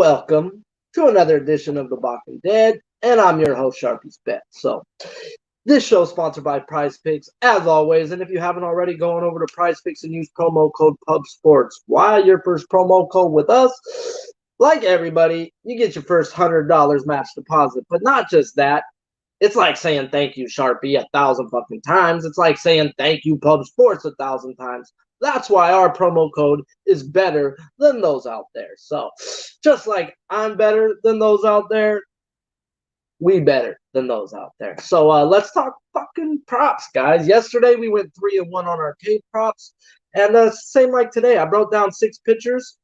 Welcome to another edition of the Balking Dead, and I'm your host, Sharpie's Bet. So, this show is sponsored by Prize Picks, as always, and if you haven't already, go on over to Prize Picks and use promo code PUBSPORTS. Why your first promo code with us? Like everybody, you get your first $100 match deposit, but not just that. It's like saying thank you, Sharpie, 1,000 fucking times. It's like saying thank you, Pub Sports, 1,000 times. That's why our promo code is better than those out there. So, just like I'm better than those out there, we better than those out there. So, let's talk fucking props, guys. Yesterday, we went 3-1 on arcade props. And same like today. I broke down 6 pitchers.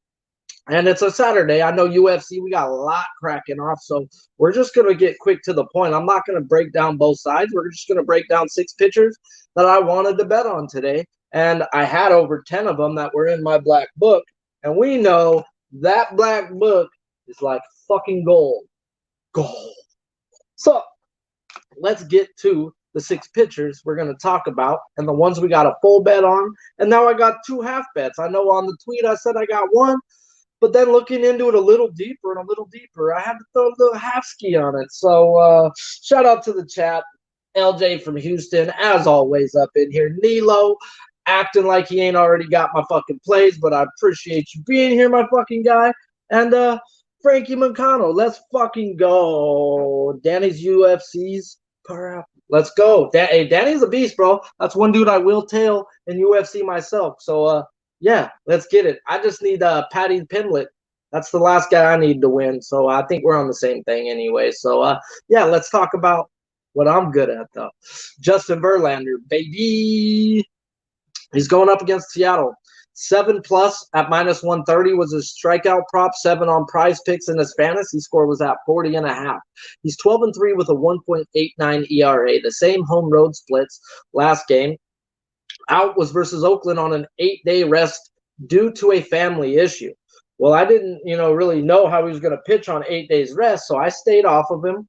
And it's a Saturday. I know UFC, we got a lot cracking off, so we're just going to get quick to the point. I'm not going to break down both sides. We're just going to break down 6 pitchers that I wanted to bet on today. And I had over 10 of them that were in my black book. And we know that black book is like fucking gold. Gold. So let's get to the 6 pitchers we're going to talk about and the ones we got a full bet on. And now I got 2 half bets. I know on the tweet I said I got 1. But then looking into it a little deeper, I had to throw a little half ski on it. So shout out to the chat. LJ from Houston, as always, up in here. Nilo, acting like he ain't already got my fucking plays, but I appreciate you being here, my fucking guy. And Frankie McConnell, let's fucking go. Danny's UFC's per. Let's go. Hey, Danny's a beast, bro. That's one dude I will tail in UFC myself. So, yeah, let's get it. I just need Patty Pimlet. That's the last guy I need to win. So I think we're on the same thing anyway. So, yeah, let's talk about what I'm good at, though. Justin Verlander, baby. He's going up against Seattle. 7+ at -130 was his strikeout prop. 7 on Prize Picks, and his fantasy score was at 40.5. He's 12-3 with a 1.89 ERA. The same home road splits last game. Out was versus Oakland on an 8-day rest due to a family issue. Well, I didn't, really know how he was going to pitch on 8 days rest, so I stayed off of him,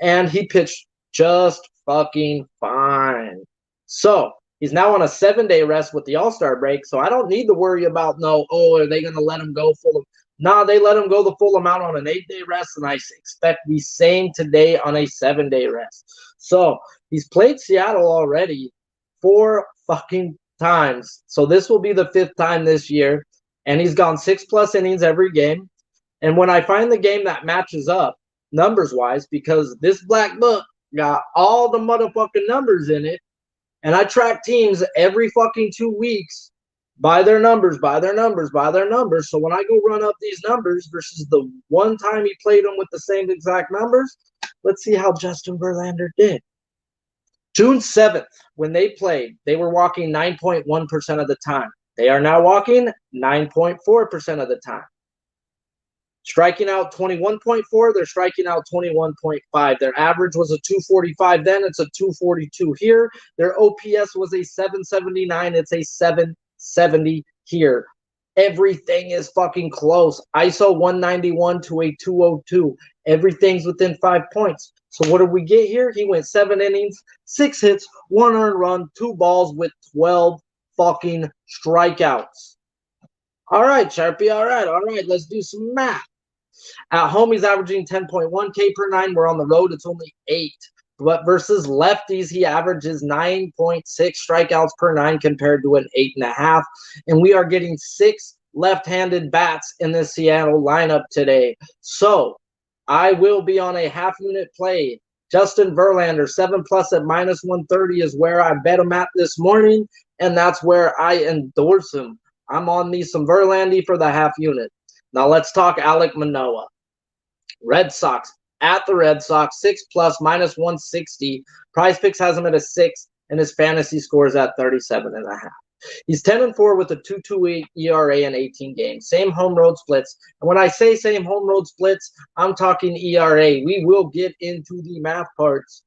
and he pitched just fucking fine. So he's now on a 7-day rest with the All-Star break, so I don't need to worry about, are they going to let him go full of? Nah, they let him go the full amount on an 8-day rest, and I expect the same today on a 7-day rest. So he's played Seattle already 4 fucking times. So this will be the 5th time this year. And he's gone 6+ innings every game. And when I find the game that matches up, numbers-wise, because this black book got all the motherfucking numbers in it, and I track teams every fucking 2 weeks by their numbers. So when I go run up these numbers versus the one time he played them with the same exact numbers, let's see how Justin Verlander did. June 7th, when they played, they were walking 9.1% of the time. They are now walking 9.4% of the time. Striking out 21.4, they're striking out 21.5. Their average was a 245 then, it's a 242 here. Their OPS was a 779, it's a 770 here. Everything is fucking close. ISO 191 to a 202. Everything's within 5 points. So what did we get here? He went 7 innings, 6 hits, 1 earned run, 2 balls with 12 fucking strikeouts. All right, Sharpie. All right. Let's do some math. At home, he's averaging 10.1 K per 9. We're on the road. It's only 8. But versus lefties, he averages 9.6 strikeouts per 9 compared to an 8.5. And we are getting 6 left-handed bats in the Seattle lineup today. So I will be on a half-unit play. Justin Verlander, 7+ at -130 is where I bet him at this morning, and that's where I endorse him. I'm on me some Verlandy for the half unit. Now let's talk Alek Manoah. Red Sox, at the Red Sox, 6+ -160. Prize Picks has him at a 6, and his fantasy score is at 37.5. He's 10-4 with a 2.28 ERA in 18 games. Same home road splits. And when I say same home road splits, I'm talking ERA. We will get into the math parts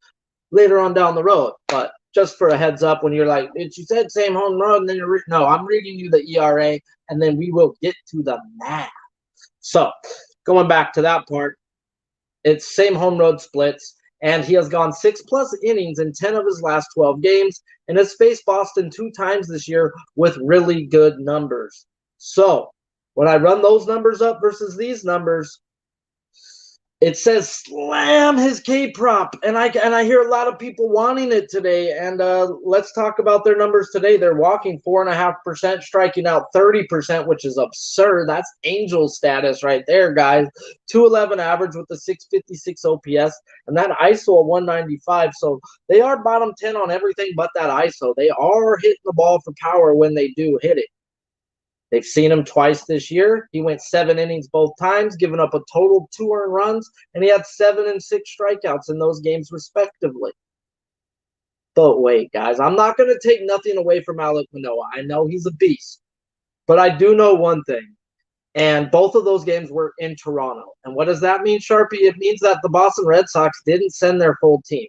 later on down the road. But just for a heads up, when you're like, you said same home road, and then no, I'm reading you the ERA, and then we will get to the math. So going back to that part, it's same home road splits. And he has gone 6+ innings in 10 of his last 12 games and has faced Boston 2 times this year with really good numbers. So when I run those numbers up versus these numbers, It says slam his K prop, and I hear a lot of people wanting it today. And let's talk about their numbers today. They're walking 4.5%, striking out 30%, which is absurd. That's angel status right there, guys. 211 average with the 656 OPS, and that ISO of 195. So they are bottom 10 on everything but that ISO. They are hitting the ball for power when they do hit it. They've seen him twice this year. He went 7 innings both times, giving up a total of 2 earned runs, and he had 7 and 6 strikeouts in those games, respectively. But wait, guys, I'm not going to take nothing away from Alek Manoah. I know he's a beast, but I do know one thing, and both of those games were in Toronto. And what does that mean, Sharpie? It means that the Boston Red Sox didn't send their full team.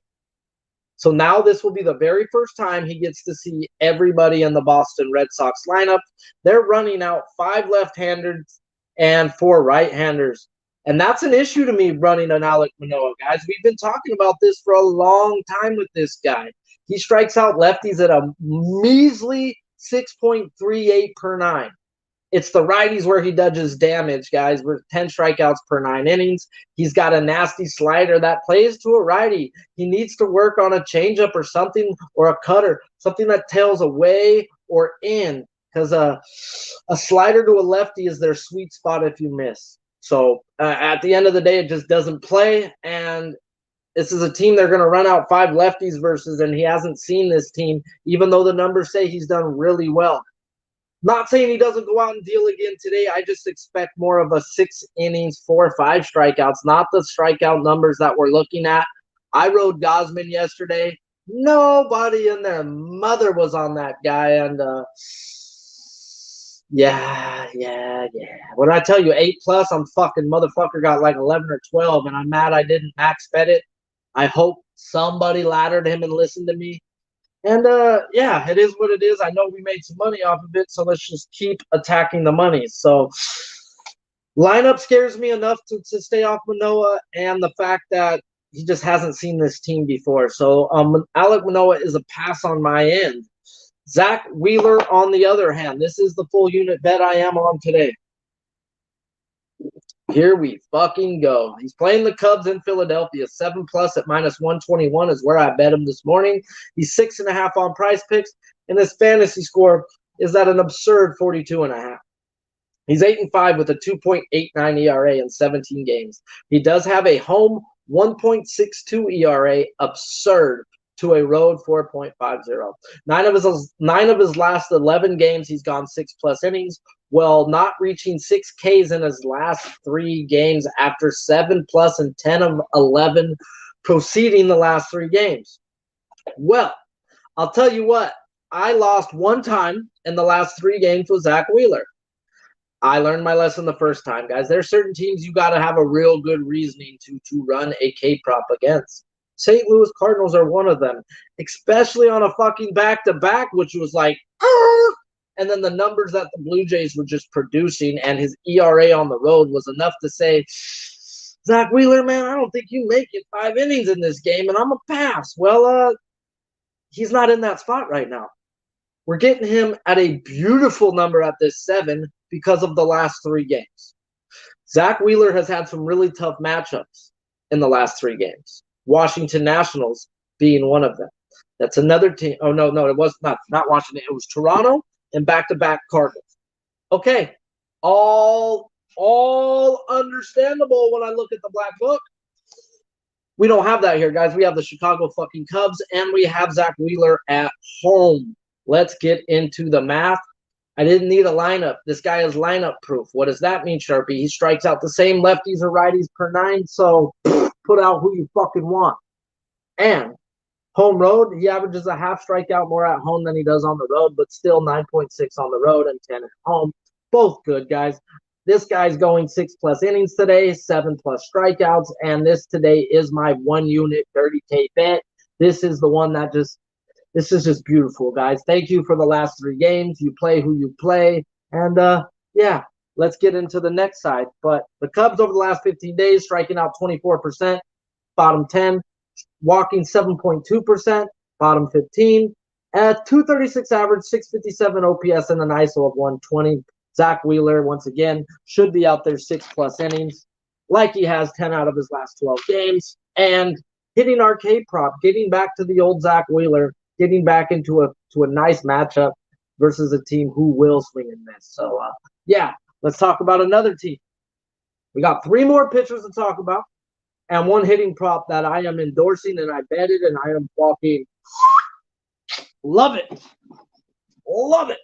So now this will be the very first time he gets to see everybody in the Boston Red Sox lineup. They're running out 5 left-handers and 4 right-handers. And that's an issue to me running an Alek Manoah, guys. We've been talking about this for a long time with this guy. He strikes out lefties at a measly 6.38 per 9. It's the righties where he does damage, guys. We're 10 strikeouts per 9 innings. He's got a nasty slider that plays to a righty. He needs to work on a changeup or something, or a cutter, something that tails away or in, because a slider to a lefty is their sweet spot if you miss. So at the end of the day, it just doesn't play. And this is a team they're going to run out 5 lefties versus, and he hasn't seen this team, even though the numbers say he's done really well. Not saying he doesn't go out and deal again today. I just expect more of a 6 innings, 4 or 5 strikeouts, not the strikeout numbers that we're looking at. I rode Gosman yesterday. Nobody in their mother was on that guy. And yeah. When I tell you 8+, I'm fucking motherfucker got like 11 or 12, and I'm mad I didn't max bet it. I hope somebody laddered him and listened to me. And yeah, it is what it is. I know we made some money off of it, so let's just keep attacking the money. So lineup scares me enough to stay off Manoah, and the fact that he just hasn't seen this team before. So Alek Manoah is a pass on my end. Zach Wheeler, on the other hand, this is the full unit bet I am on today. Here we fucking go. He's playing the Cubs in Philadelphia. 7+ at -121 is where I bet him this morning. He's 6.5 on Price Picks, and his fantasy score is at an absurd 42.5. He's 8-5 with a 2.89 ERA in 17 games. He does have a home 1.62 ERA, absurd, to a road 4.50. Nine of his last 11 games, he's gone 6+ innings, while not reaching 6 Ks in his last 3 games after 7+ and 10 of 11 preceding the last 3 games. Well, I'll tell you what, I lost 1 time in the last 3 games with Zach Wheeler. I learned my lesson the first time, guys. There's certain teams you got to have a real good reasoning to run a K prop against. St. Louis Cardinals are one of them, especially on a fucking back-to-back, which was like, and then the numbers that the Blue Jays were just producing, and his ERA on the road was enough to say, Zach Wheeler, man, I don't think you make it 5 innings in this game, and I'm a pass. Well, he's not in that spot right now. We're getting him at a beautiful number at this 7 because of the last 3 games. Zach Wheeler has had some really tough matchups in the last 3 games. Washington Nationals being one of them. That's another team. Oh, no, it was not Washington. It was Toronto and back-to-back Cardinals. Okay, all understandable when I look at the Black Book. We don't have that here, guys. We have the Chicago fucking Cubs, and we have Zach Wheeler at home. Let's get into the math. I didn't need a lineup. This guy is lineup proof. What does that mean, Sharpie? He strikes out the same lefties or righties per 9, so put out who you fucking want. And home road, he averages a half strikeout more at home than he does on the road, but still 9.6 on the road and 10 at home. Both good, guys. This guy's going 6+ innings today, 7+ strikeouts, and this today is my 1 unit 30K bet. This is the one that this is just beautiful, guys. Thank you for the last 3 games. You play who you play. And, yeah, let's get into the next side. But the Cubs over the last 15 days, striking out 24%, bottom 10. Walking 7.2%, bottom 15. At 236 average, 657 OPS, and an ISO of 120. Zach Wheeler, once again, should be out there 6+ innings. like he has 10 out of his last 12 games, and hitting our K prop, getting back to the old Zach Wheeler, getting back into a nice matchup versus a team who will swing and miss. So, yeah, let's talk about another team. We got 3 more pitchers to talk about and 1 hitting prop that I am endorsing and I betted and I am walking. Love it. Love it.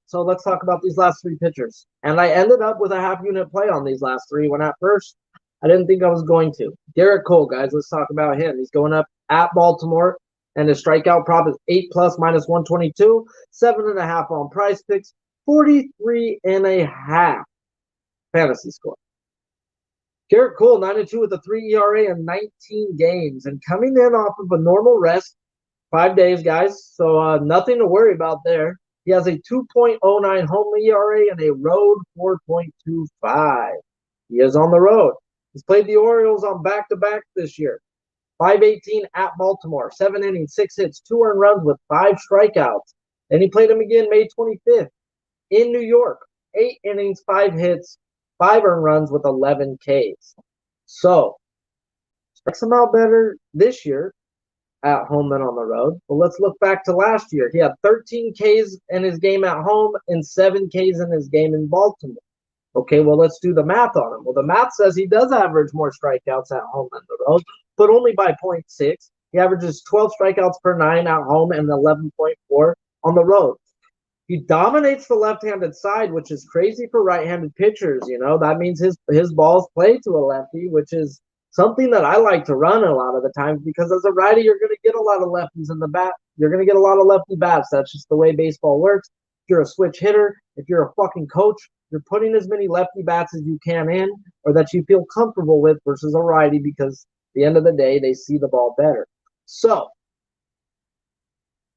So let's talk about these last 3 pitchers. And I ended up with a half unit play on these last 3 when at first I didn't think I was going to. Garrett Cole, guys, let's talk about him. He's going up at Baltimore, and his strikeout prop is 8+ minus 122, 7.5 on Price Picks, 43.5 fantasy score. Garrett Cole, 9-2 with a 3 ERA in 19 games, and coming in off of a normal rest, 5 days, guys. So nothing to worry about there. He has a 2.09 home ERA and a road 4.25. He is on the road. He's played the Orioles on back-to-back this year. 518 at Baltimore, 7 innings, 6 hits, 2 earned runs with 5 strikeouts. Then he played him again May 25th in New York. 8 innings, 5 hits, 5 earned runs with 11 Ks. So, strikes him out better this year at home than on the road. But let's look back to last year. He had 13 Ks in his game at home and 7 Ks in his game in Baltimore. Okay, well, let's do the math on him. Well, the math says he does average more strikeouts at home than the road, but only by 0.6. He averages 12 strikeouts per 9 at home and 11.4 on the road. He dominates the left-handed side, which is crazy for right-handed pitchers. You know, that means his balls play to a lefty, which is something that I like to run a lot of the times because as a righty, you're going to get a lot of lefties in the bat. You're going to get a lot of lefty bats. That's just the way baseball works. If you're a switch hitter, if you're a fucking coach, you're putting as many lefty bats as you can in or that you feel comfortable with versus a righty because at the end of the day, they see the ball better. So,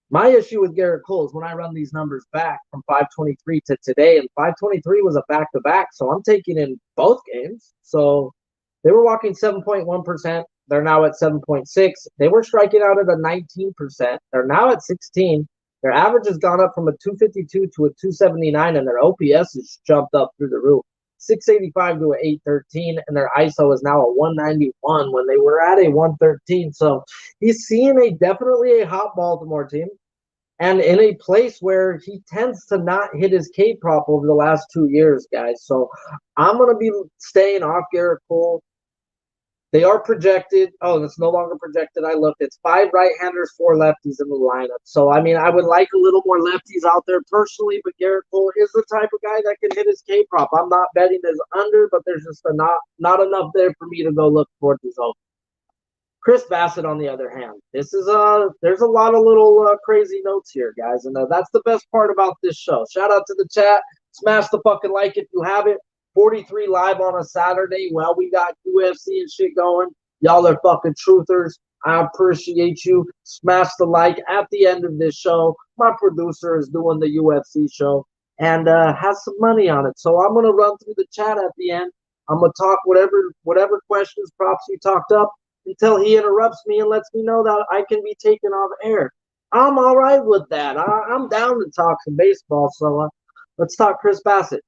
my issue with Garrett Cole is when I run these numbers back from 523 to today, and 523 was a back-to-back, so I'm taking in both games. So they were walking 7.1%. They're now at 7.6. They were striking out at a 19%. They're now at 16. Their average has gone up from a 252 to a 279, and their OPS has jumped up through the roof. 685 to a 813, and their ISO is now a 191 when they were at a 113. So he's seeing definitely a hot Baltimore team. And in a place where he tends to not hit his K prop over the last 2 years, guys. So I'm going to be staying off Garrett Cole. They are projected. Oh, it's no longer projected. I looked. It's 5 right-handers, 4 lefties in the lineup. So, I mean, I would like a little more lefties out there personally, but Garrett Cole is the type of guy that can hit his K prop. I'm not betting his under, but there's just not enough there for me to go look for these open. Chris Bassett, on the other hand, there's a lot of little crazy notes here, guys, and that's the best part about this show. Shout out to the chat. Smash the fucking like if you have it. 43 live on a Saturday. Well, we got UFC and shit going. Y'all are fucking truthers. I appreciate you. Smash the like at the end of this show. My producer is doing the UFC show and has some money on it. So I'm gonna run through the chat at the end. I'm gonna talk whatever questions, props you talked up until he interrupts me and lets me know that I can be taken off air. I'm all right with that. I'm down to talk some baseball. So let's talk Chris Bassett.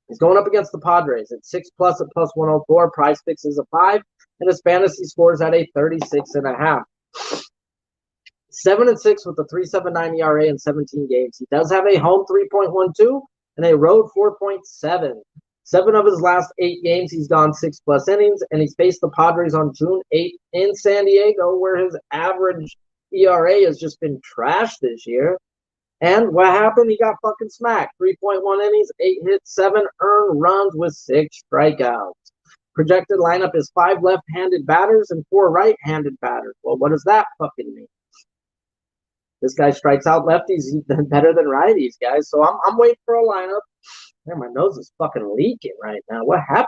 He's going up against the Padres at 6+ at +104. Price Picks is a 5, and his fantasy scores at a 36.5. 7-6 with a 3.79 ERA in 17 games. He does have a home 3.12 and a road 4.7. 7 of his last 8 games, he's gone 6+ innings, and he's faced the Padres on June 8th in San Diego, where his average ERA has just been trash this year. And what happened? He got fucking smacked. 3.1 innings, 8 hits, 7 earned runs with 6 strikeouts. Projected lineup is 5 left-handed batters and 4 right-handed batters. Well, what does that fucking mean? This guy strikes out lefties better than righties, guys. So I'm waiting for a lineup. Man, my nose is fucking leaking right now. What happened?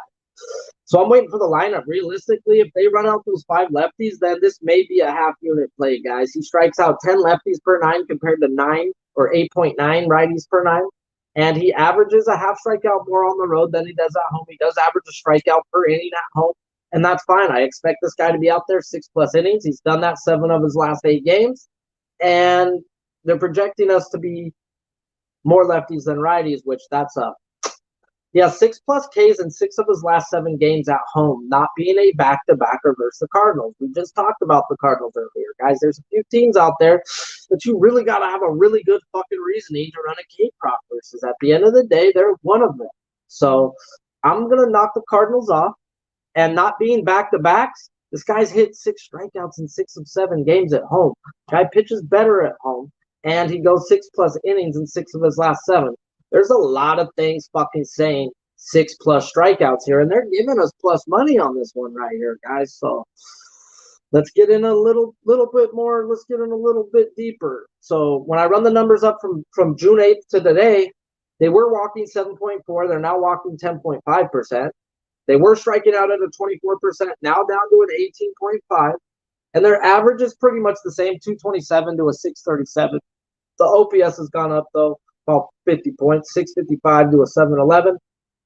So I'm waiting for the lineup. Realistically, if they run out those 5 lefties, then this may be a half-unit play, guys. He strikes out 10 lefties per 9 compared to 9 or 8.9 righties per 9. And he averages a half strikeout more on the road than he does at home. He does average a strikeout per inning at home, and that's fine. I expect this guy to be out there 6+ innings. He's done that 7 of his last 8 games. And they're projecting us to be more lefties than righties, which that's up. He has 6+ Ks in 6 of his last 7 games at home, not being a back-to-backer versus the Cardinals. We just talked about the Cardinals earlier, guys. There's a few teams out there that you really got to have a really good fucking reasoning to run a K prop versus. At the end of the day, they're one of them. So I'm going to knock the Cardinals off. And not being back-to-backs, this guy's hit 6 strikeouts in 6 of 7 games at home. Guy pitches better at home, and he goes 6+ innings in 6 of his last 7. There's a lot of things fucking saying 6+ strikeouts here, and they're giving us plus money on this one right here, guys. So let's get in a little bit more. Let's get in a little bit deeper. So when I run the numbers up from June 8th to today, they were walking 7.4. They're now walking 10.5%. They were striking out at a 24%, now down to an 18.5. And their average is pretty much the same, 227 to a 637. The OPS has gone up, though, about 50 points, 655 to a 711.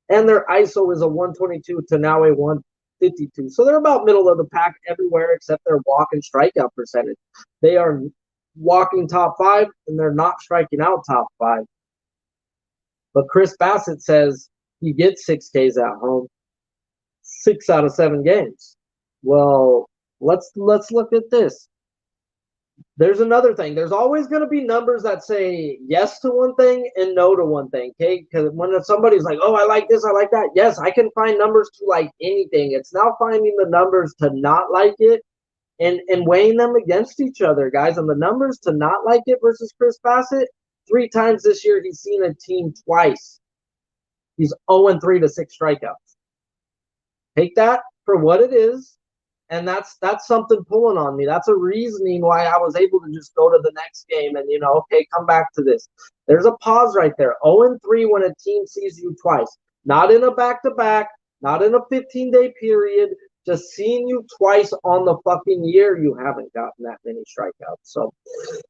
And their ISO is a 122 to now a 152. So they're about middle of the pack everywhere except their walk and strikeout percentage. They are walking top 5, and they're not striking out top 5. But Chris Bassett says he gets 6 Ks at home. 6 out of 7 games. Well, let's look at this. There's another thing. There's always going to be numbers that say yes to one thing and no to one thing, okay? Because when somebody's like, oh, I like this, I like that. Yes, I can find numbers to like anything. It's now finding the numbers to not like it and weighing them against each other, guys. And the numbers to not like it versus Chris Bassett, 3 times this year he's seen a team twice. He's 0-3 to 6 strikeouts. Take that for what it is, and that's something pulling on me. That's a reasoning why I was able to just go to the next game and, okay, come back to this. There's a pause right there. 0-3 when a team sees you twice. Not in a back-to-back, not in a 15-day period, just seeing you twice on the fucking year, you haven't gotten that many strikeouts. So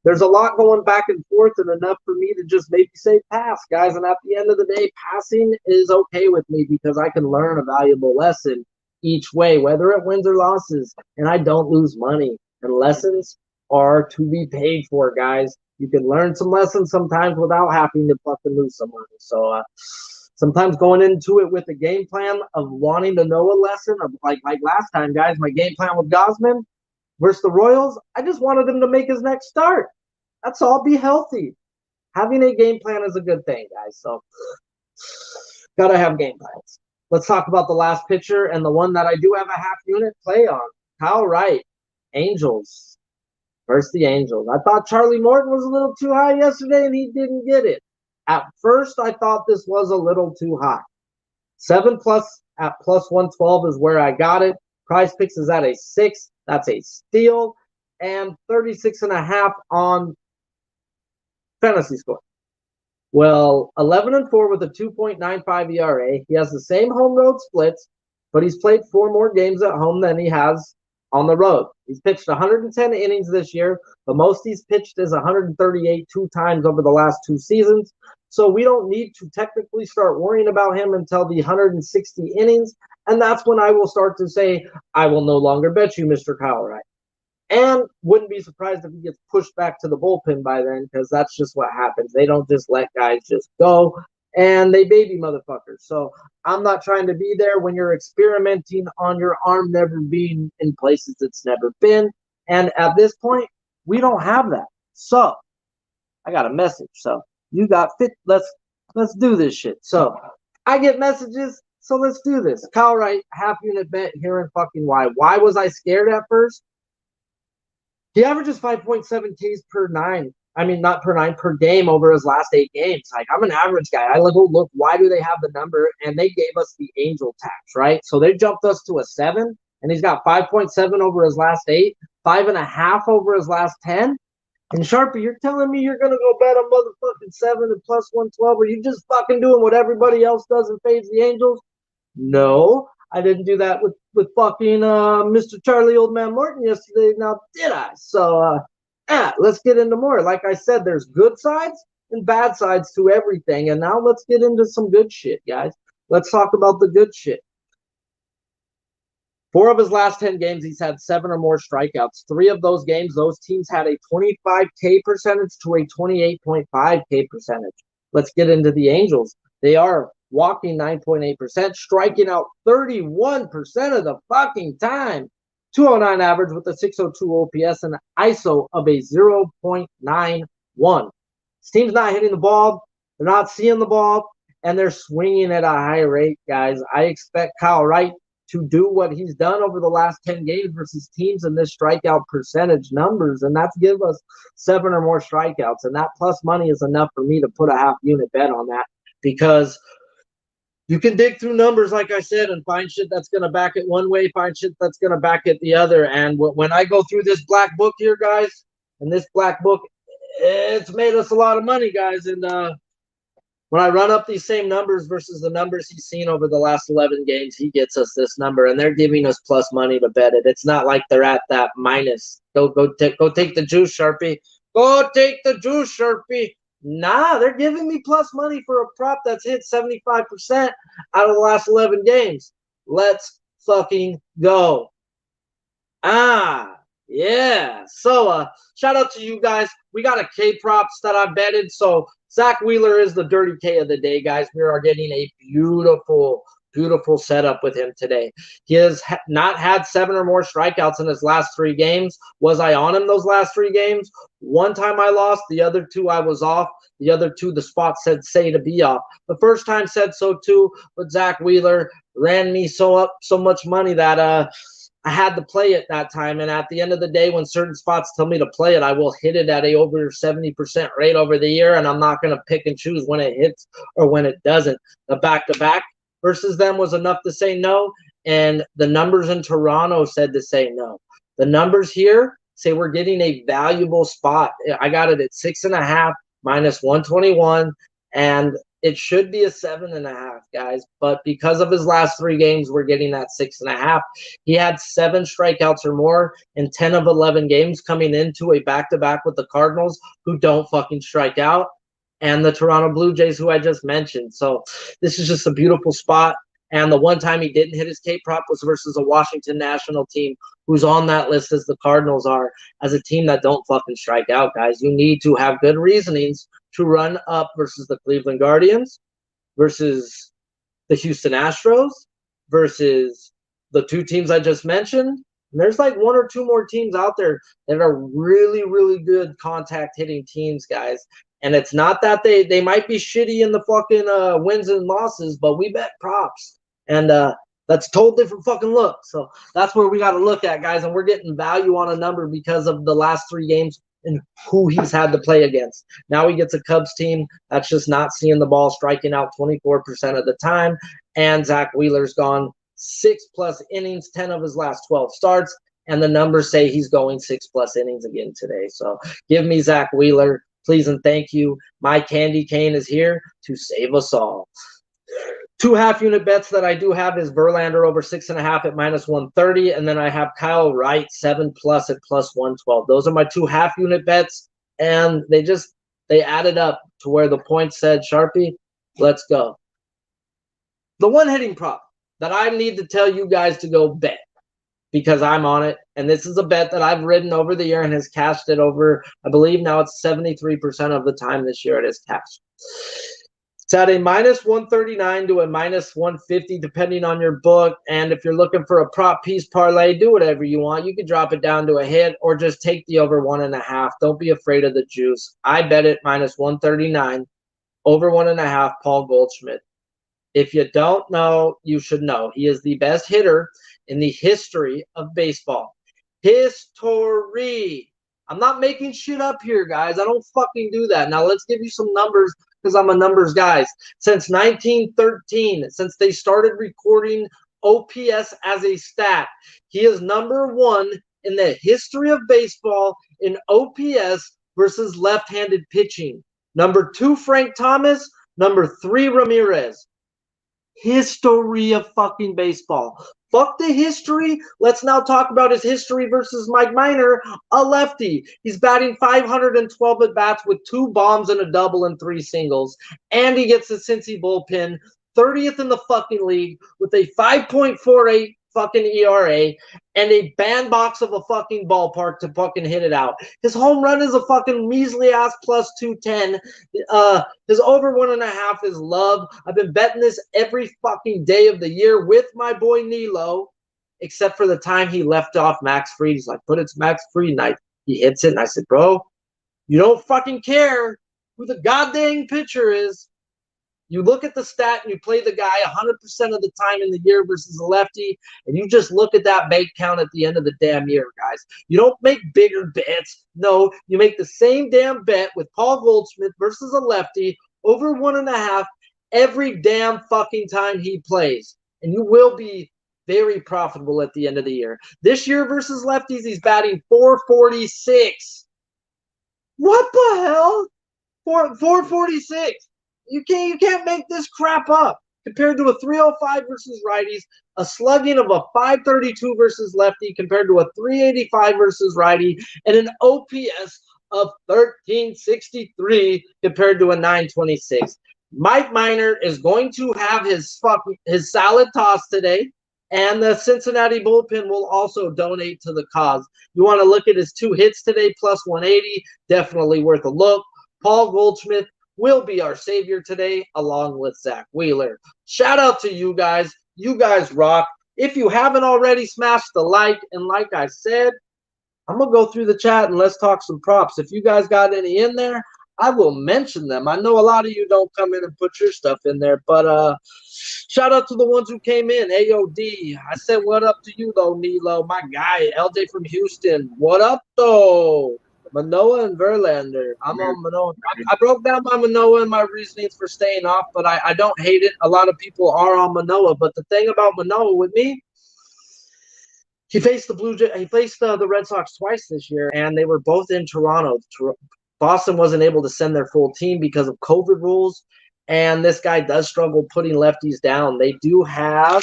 there's a lot going back and forth and enough for me to just maybe say pass, guys. And at the end of the day, passing is okay with me because I can learn a valuable lesson each way, whether it wins or losses, and I don't lose money. And lessons are to be paid for, guys. You can learn some lessons sometimes without having to fucking lose some money. So sometimes going into it with a game plan of wanting to know a lesson of like last time, guys, my game plan with Gosman versus the Royals, I just wanted him to make his next start. That's all. Be healthy. Having a game plan is a good thing, guys. So gotta have game plans. Let's talk about the last pitcher and the one that I do have a half unit play on. Kyle Wright, Angels versus the Angels. I thought Charlie Morton was a little too high yesterday, and he didn't get it. At first, I thought this was a little too high. 7+ at plus 112 is where I got it. Prize Picks is at a 6. That's a steal. And 36.5 on Fantasy Score. Well, 11-4 with a 2.95 ERA. He has the same home road splits, but he's played 4 more games at home than he has on the road. He's pitched 110 innings this year. The most he's pitched is 138 2 times over the last 2 seasons. So we don't need to technically start worrying about him until the 160 innings. And that's when I will start to say, I will no longer bet you, Mr. Kyle Wright. And wouldn't be surprised if he gets pushed back to the bullpen by then, because that's just what happens. They don't just let guys just go, and they baby motherfuckers. So I'm not trying to be there when you're experimenting on your arm never being in places it's never been. And at this point, we don't have that. So I got a message. So you got fit. Let's do this shit. So I get messages. So let's do this. Kyle Wright, half unit bet here in fucking why. Why was I scared at first? He averages 5.7 Ks per 9. I mean, not per 9, per game over his last 8 games. Like, I'm an average guy. I look, why do they have the number? And they gave us the Angel tax, right? So they jumped us to a 7, and he's got 5.7 over his last 8, 5.5 over his last 10. And Sharpie, you're telling me you're going to go bet a motherfucking 7 and plus 112? Are you just fucking doing what everybody else does and fades the Angels? No. I didn't do that with fucking Mr. Charlie Old Man Morton yesterday. Now, did I? So, let's get into more. Like I said, there's good sides and bad sides to everything. And now let's get into some good shit, guys. Let's talk about the good shit. 4 of his last 10 games, he's had 7 or more strikeouts. 3 of those games, those teams had a 25K percentage to a 28.5K percentage. Let's get into the Angels. They are walking 9.8%, striking out 31% of the fucking time. 209 average with a 602 OPS and an ISO of a 0.91. This team's not hitting the ball. They're not seeing the ball, and they're swinging at a high rate, guys. I expect Kyle Wright to do what he's done over the last 10 games versus teams in this strikeout percentage numbers, and that's give us 7 or more strikeouts. And that plus money is enough for me to put a half unit bet on that, because you can dig through numbers, like I said, and find shit that's going to back it one way, find shit that's going to back it the other. And when I go through this black book here, guys, and this black book, it's made us a lot of money, guys. And when I run up these same numbers versus the numbers he's seen over the last 11 games, he gets us this number, and they're giving us plus money to bet it. It's not like they're at that minus. Go take the juice, Sharpie. Go take the juice, Sharpie. Nah, they're giving me plus money for a prop that's hit 75% out of the last 11 games. Let's fucking go. Yeah. So, shout out to you guys. We got a K props that I betted. So, Zach Wheeler is the dirty K of the day, guys. We are getting a beautiful setup with him today. He has not had 7 or more strikeouts in his last 3 games. Was I on him those last 3 games? One time I lost. The other 2 I was off. The other 2 the spot said say to be off. The first time said so too, but Zach Wheeler ran me so much money that I had to play it that time. And at the end of the day, when certain spots tell me to play it, I will hit it at a over 70% rate over the year, and I'm not going to pick and choose when it hits or when it doesn't. The back-to-back versus them was enough to say no, and the numbers in Toronto said to say no. The numbers here say we're getting a valuable spot. I got it at 6.5 minus 121, and it should be a 7.5, guys. But because of his last 3 games, we're getting that 6.5. He had 7 strikeouts or more in 10 of 11 games coming into a back-to-back with the Cardinals, who don't fucking strike out, and the Toronto Blue Jays, who I just mentioned. So this is just a beautiful spot. And the one time he didn't hit his K prop was versus a Washington National team who's on that list as the Cardinals are, as a team that don't fucking strike out, guys. You need to have good reasonings to run up versus the Cleveland Guardians, versus the Houston Astros, versus the 2 teams I just mentioned. And there's like 1 or 2 more teams out there that are really, really good contact hitting teams, guys. And it's not that they might be shitty in the fucking wins and losses, but we bet props. And that's a total different fucking look. So that's where we got to look at, guys. And we're getting value on a number because of the last 3 games and who he's had to play against. Now he gets a Cubs team that's just not seeing the ball, striking out 24% of the time. And Zach Wheeler's gone 6+ innings, 10 of his last 12 starts. And the numbers say he's going 6+ innings again today. So give me Zach Wheeler, please and thank you. My candy cane is here to save us all. 2 half-unit bets that I do have is Verlander over 6.5 at minus 130, and then I have Kyle Wright 7+ at plus 112. Those are my 2 half-unit bets, and they added up to where the points said, Sharpie, let's go. The one hitting prop that I need to tell you guys to go bet, because I'm on it, and this is a bet that I've ridden over the year and has cashed it over, I believe now it's 73% of the time this year it is cashed. It's at a minus 139 to a minus 150, depending on your book. And if you're looking for a prop piece parlay, do whatever you want. You can drop it down to a hit or just take the over 1.5. Don't be afraid of the juice. I bet it minus 139, over 1.5, Paul Goldschmidt. If you don't know, you should know. He is the best hitter in the history of baseball. History. I'm not making shit up here, guys. I don't fucking do that. Now, let's give you some numbers, because I'm a numbers guy. Since 1913, since they started recording OPS as a stat, he is number 1 in the history of baseball in OPS versus left-handed pitching. Number 2, Frank Thomas. Number 3, Ramirez. History of fucking baseball. Fuck the history. Let's now talk about his history versus Mike Minor, a lefty. He's batting 512 at bats with 2 bombs and a double and 3 singles. And he gets the Cincy bullpen, 30th in the fucking league with a 5.48 fucking ERA and a bandbox of a fucking ballpark to fucking hit it out. His home run is a fucking measly ass plus 210. His over 1.5 is love. I've been betting this every fucking day of the year with my boy Nilo, except for the time he left off Max Fried. He's like, but it's Max Fried night. He hits it, and I said, bro, you don't fucking care who the goddamn pitcher is. You look at the stat and you play the guy 100% of the time in the year versus a lefty, and you just look at that bank count at the end of the damn year, guys. You don't make bigger bets. No, you make the same damn bet with Paul Goldschmidt versus a lefty over 1.5 every damn fucking time he plays, and you will be very profitable at the end of the year. This year versus lefties, he's batting 446. What the hell? 446. You can't make this crap up. Compared to a 305 versus righties, a slugging of a 532 versus lefty compared to a 385 versus righty, and an OPS of 1363 compared to a 926. Mike Minor is going to have his salad toss today, and the Cincinnati bullpen will also donate to the cause. You want to look at his 2 hits today, plus 180, definitely worth a look. Paul Goldschmidt will be our savior today, along with Zach Wheeler. Shout out to you guys. You guys rock. If you haven't already, smash the like. And like I said, I'm going to go through the chat and let's talk some props. If you guys got any in there, I will mention them. I know a lot of you don't come in and put your stuff in there, but shout out to the ones who came in. AOD, I said what up to you, though, Nilo. My guy, LJ from Houston. What up, though? Manoah and Verlander. I'm on Manoah. I broke down my Manoah and my reasonings for staying off, but I don't hate it. A lot of people are on Manoah, but the thing about Manoah with me, he faced the Red Sox twice this year, and they were both in Toronto. Boston wasn't able to send their full team because of COVID rules, and this guy does struggle putting lefties down. They do have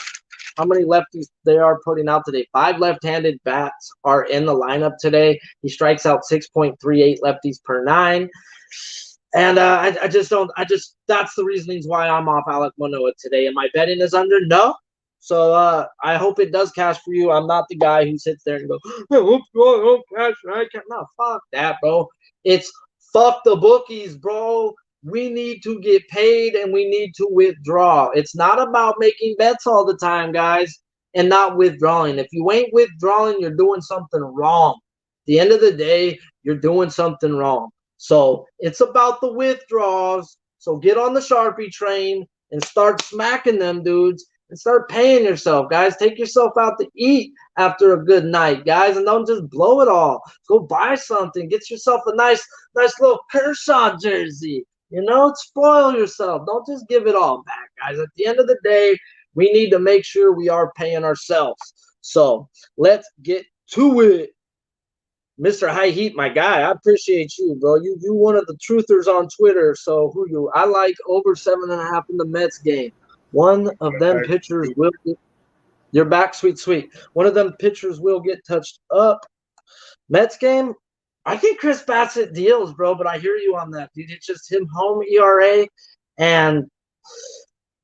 how many lefties they are putting out today. 5 left-handed bats are in the lineup today. He strikes out 6.38 lefties per 9. And that's the reasonings why I'm off Alek Manoah today. Am I betting is under? No. So I hope it does cash for you. I'm not the guy who sits there and goes, oh, cash, I can't. No, fuck that, bro. It's fuck the bookies, bro. We need to get paid and we need to withdraw. It's not about making bets all the time, guys, and not withdrawing. If you ain't withdrawing, you're doing something wrong. At the end of the day, you're doing something wrong. So it's about the withdrawals. So get on the Sharpie train and start smacking them dudes and start paying yourself, guys. Take yourself out to eat after a good night, guys, and don't just blow it all. Go buy something. Get yourself a nice little Kershaw jersey. You know, spoil yourself. Don't just give it all back, guys. At the end of the day, we need to make sure we are paying ourselves. So let's get to it. Mr. High Heat, my guy, I appreciate you, bro. You one of the truthers on Twitter. So who you? I like over 7.5 in the Mets game. One of them pitchers will get. You're back, sweet. One of them pitchers will get touched up. Mets game. I think Chris Bassett deals, bro, but I hear you on that, dude. It's just him home ERA, and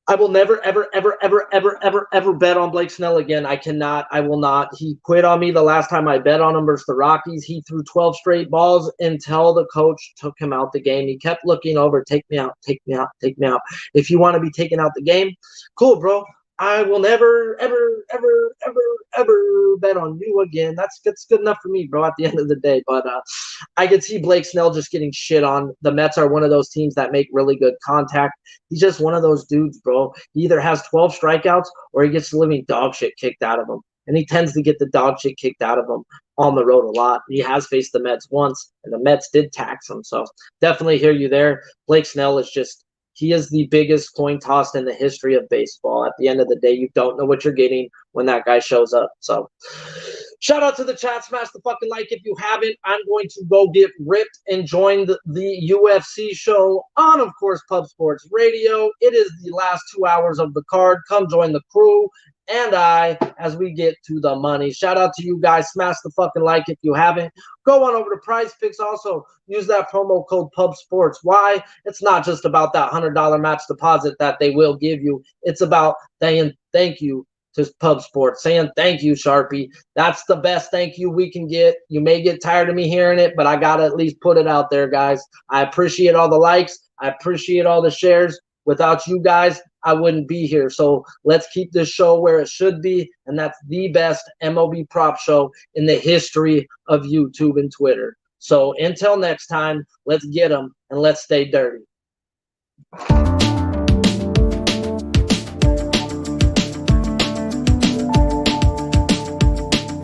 I will never, ever, ever, ever, ever, ever, ever bet on Blake Snell again. I cannot. I will not. He quit on me the last time I bet on him versus the Rockies. He threw 12 straight balls until the coach took him out the game. He kept looking over, take me out, take me out, take me out. If you want to be taken out the game, cool, bro. I will never, ever, ever, ever, ever bet on you again. That's good enough for me, bro, at the end of the day. But I could see Blake Snell just getting shit on. The Mets are one of those teams that make really good contact. He's just one of those dudes, bro. He either has 12 strikeouts or he gets the living dog shit kicked out of him. And he tends to get the dog shit kicked out of him on the road a lot. He has faced the Mets once, and the Mets did tax him. So definitely hear you there. Blake Snell is just – he is the biggest coin toss in the history of baseball. At the end of the day, you don't know what you're getting when that guy shows up. So shout out to the chat. Smash the fucking like if you haven't. I'm going to go get ripped and join the UFC show on, of course, Pub Sports Radio. It is the last 2 hours of the card. Come join the crew and I as we get to the money. Shout out to you guys. Smash the fucking like if you haven't. Go on over to Prize Picks. Also, use that promo code PubSports. Why? It's not just about that $100 match deposit that they will give you. It's about saying thank you to Pub Sports, saying thank you, Sharpie. That's the best thank you we can get. You may get tired of me hearing it, but I got to at least put it out there, guys. I appreciate all the likes. I appreciate all the shares. Without you guys, I wouldn't be here. So let's keep this show where it should be, and that's the best MLB prop show in the history of YouTube and Twitter. So until next time, let's get them and let's stay dirty.